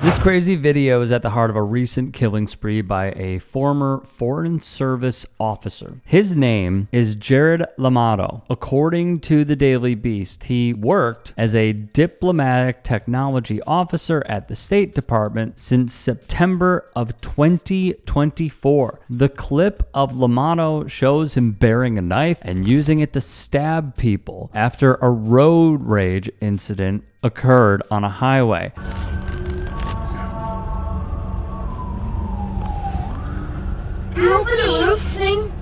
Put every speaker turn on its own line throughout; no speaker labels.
This crazy video is at the heart of a recent killing spree by a former Foreign Service officer. His name is Jared Llamado. According to the Daily Beast, he worked as a diplomatic technology officer at the State Department since September of 2024. The clip of Llamado shows him bearing a knife and using it to stab people after a road rage incident occurred on a highway.
Can you open the roof thing?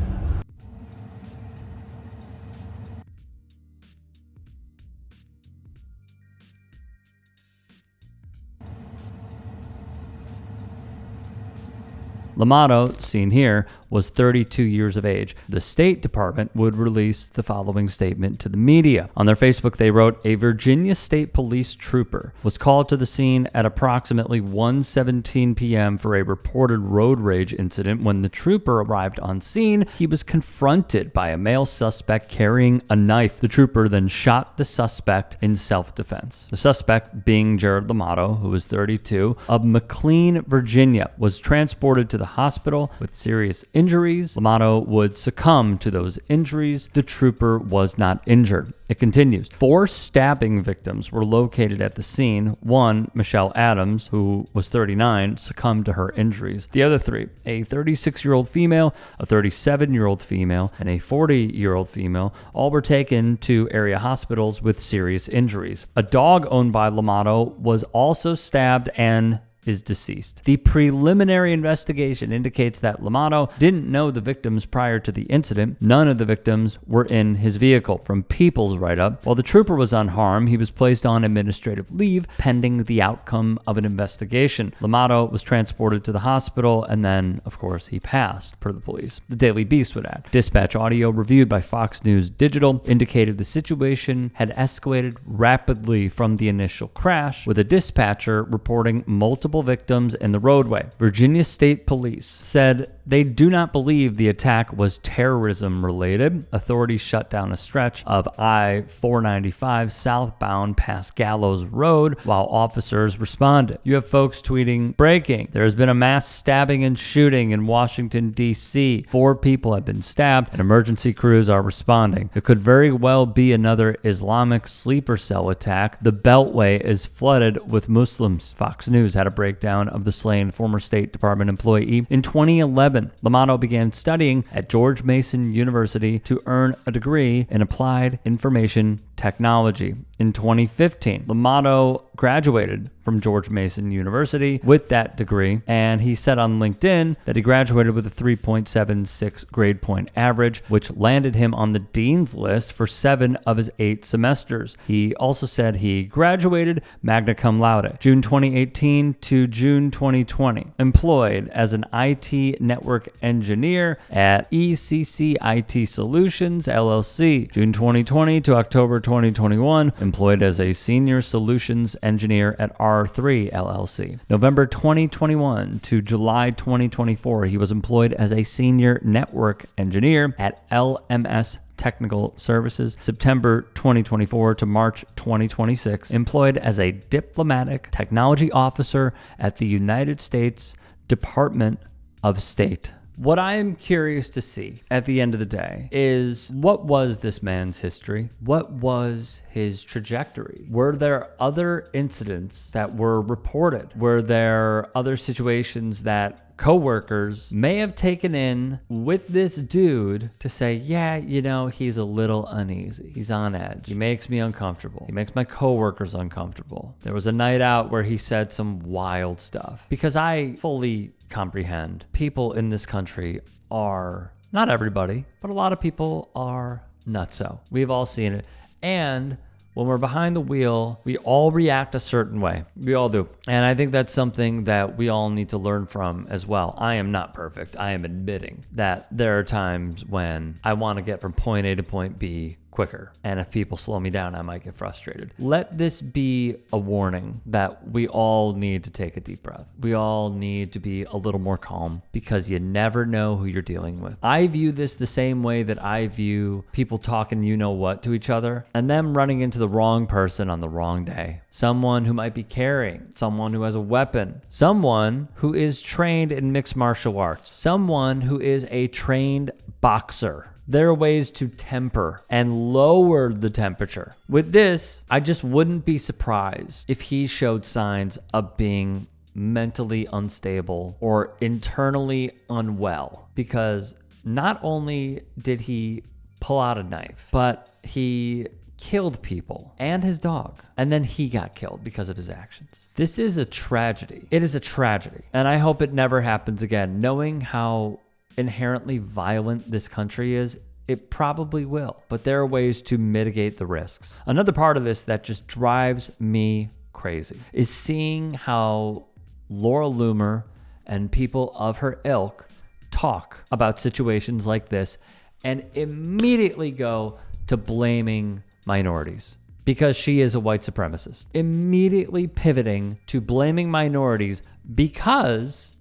Llamado, seen here, was 32 years of age. The State Department would release the following statement to the media. On their Facebook, they wrote, "A Virginia State Police trooper was called to the scene at approximately 1:17 p.m. for a reported road rage incident. When the trooper arrived on scene, he was confronted by a male suspect carrying a knife. The trooper then shot the suspect in self-defense. The suspect, being Jared Llamado, who was 32, of McLean, Virginia, was transported to the hospital with serious injuries. Llamado would succumb to those injuries. The trooper was not injured." It continues. 4 stabbing victims were located at the scene. One, Michelle Adams, who was 39, succumbed to her injuries. The other 3, a 36-year-old female, a 37-year-old female, and a 40-year-old female, all were taken to area hospitals with serious injuries. A dog owned by Llamado was also stabbed and is deceased. The preliminary investigation indicates that Llamado didn't know the victims prior to the incident. None of the victims were in his vehicle. From People's write-up, while the trooper was unharmed, he was placed on administrative leave pending the outcome of an investigation. Llamado was transported to the hospital and then, of course, he passed, per the police. The Daily Beast would add. Dispatch audio reviewed by Fox News Digital indicated the situation had escalated rapidly from the initial crash, with a dispatcher reporting multiple victims in the roadway. Virginia State Police said they do not believe the attack was terrorism related. Authorities shut down a stretch of I-495 southbound past Gallows Road while officers responded. You have folks tweeting, "Breaking. There has been a mass stabbing and shooting in Washington, D.C. 4 people have been stabbed and emergency crews are responding. It could very well be another Islamic sleeper cell attack. The Beltway is flooded with Muslims." Fox News had a breakdown of the slain former State Department employee. In 2011, Llamado began studying at George Mason University to earn a degree in applied information technology. In 2015, Llamado graduated from George Mason University with that degree, and he said on LinkedIn that he graduated with a 3.76 grade point average, which landed him on the dean's list for 7 of his 8 semesters. He also said he graduated magna cum laude, June 2018 to June 2020, employed as an IT network engineer at ECC IT Solutions, LLC, June 2020 to October 2021, employed as a senior solutions engineer at R3 LLC. November 2021 to July 2024, he was employed as a senior network engineer at LMS Technical Services. September 2024 to March 2026, employed as a diplomatic technology officer at the United States Department of State. What I am curious to see at the end of the day is, what was this man's history? What was his trajectory? Were there other incidents that were reported? Were there other situations that coworkers may have taken in with this dude to say, yeah, you know, he's a little uneasy. He's on edge. He makes me uncomfortable. He makes my coworkers uncomfortable. There was a night out where he said some wild stuff. Because I fully comprehend people in this country are, not everybody, but a lot of people are nutso. We've all seen it. And when we're behind the wheel, we all react a certain way. We all do. And I think that's something that we all need to learn from as well. I am not perfect. I am admitting that there are times when I want to get from point A to point B quicker. And if people slow me down, I might get frustrated. Let this be a warning that we all need to take a deep breath. We all need to be a little more calm because you never know who you're dealing with. I view this the same way that I view people talking you know what to each other and them running into the wrong person on the wrong day. Someone who might be carrying, someone who has a weapon, someone who is trained in mixed martial arts, someone who is a trained boxer. There are ways to temper and lower the temperature. With this, I just wouldn't be surprised if he showed signs of being mentally unstable or internally unwell, because not only did he pull out a knife, but he killed people and his dog, and then he got killed because of his actions. This is a tragedy. It is a tragedy, and I hope it never happens again. Knowing how inherently violent this country is, it probably will, but there are ways to mitigate the risks. Another part of this that just drives me crazy is seeing how Laura Loomer and people of her ilk talk about situations like this and immediately go to blaming minorities because she is a white supremacist. Immediately pivoting to blaming minorities because,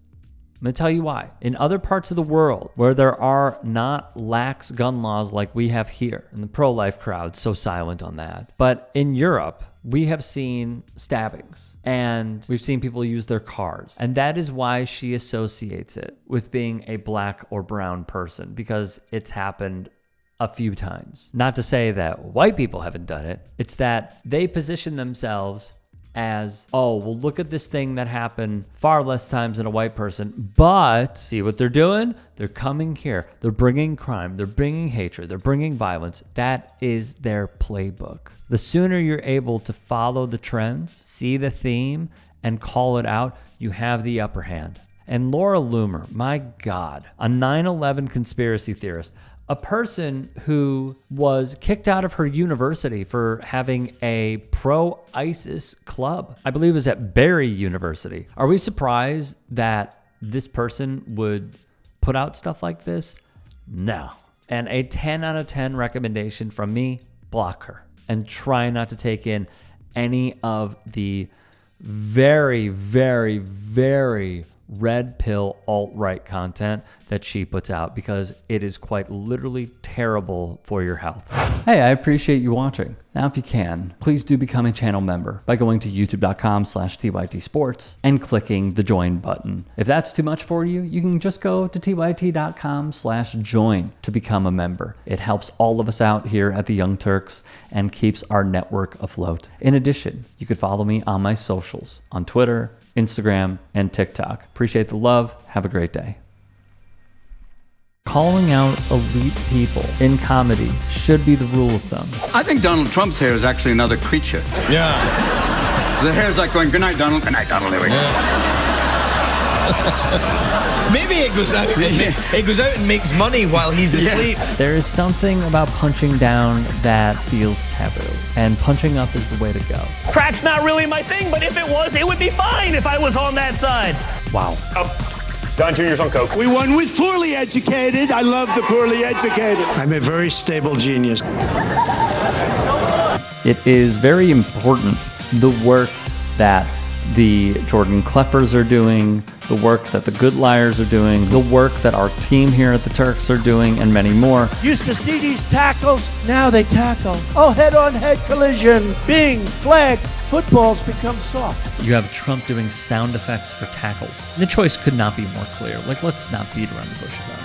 I'm going to tell you why. In other parts of the world where there are not lax gun laws like we have here, and the pro-life crowd so silent on that, but in Europe, we have seen stabbings and we've seen people use their cars. And that is why she associates it with being a black or brown person, because it's happened a few times. Not to say that white people haven't done it. It's that they position themselves as, oh, well, look at this thing that happened far less times than a white person, but see what they're doing? They're coming here. They're bringing crime. They're bringing hatred. They're bringing violence. That is their playbook. The sooner you're able to follow the trends, see the theme, and call it out, you have the upper hand. And Laura Loomer, my God, a 9/11 conspiracy theorist, a person who was kicked out of her university for having a pro-ISIS club. I believe it was at Barry University. Are we surprised that this person would put out stuff like this? No. And a 10 out of 10 recommendation from me, block her. And try not to take in any of the very, very, very red pill alt-right content that she puts out, because it is quite literally terrible for your health. Hey, I appreciate you watching. Now, if you can, please do become a channel member by going to youtube.com/TYTSports and clicking the join button. If that's too much for you, you can just go to TYT.com/join to become a member. It helps all of us out here at the Young Turks and keeps our network afloat. In addition, you could follow me on my socials on Twitter, Instagram, and TikTok. Appreciate the love. Have a great day. Calling out elite people in comedy should be the rule of thumb.
I think Donald Trump's hair is actually another creature.
Yeah.
The hair's like going, good night, Donald. Good night, Donald. Here we go.
Maybe it goes out. It goes out and makes money while he's asleep.
There is something about punching down that feels taboo, and punching up is the way to go.
Crack's not really my thing, but if it was, it would be fine if I was on that side.
Wow.
Don Jr.'s on coke.
We won with poorly educated. I love the poorly educated. I'm a very stable genius.
It is very important, the work that the Jordan Kleppers are doing, the work that the Good Liars are doing, the work that our team here at the Turks are doing, and many more.
Used to see these tackles, now they tackle. Oh, head-on-head collision. Bing, flag. Football's become soft.
You have Trump doing sound effects for tackles. The choice could not be more clear. Like, let's not beat around the bush about it.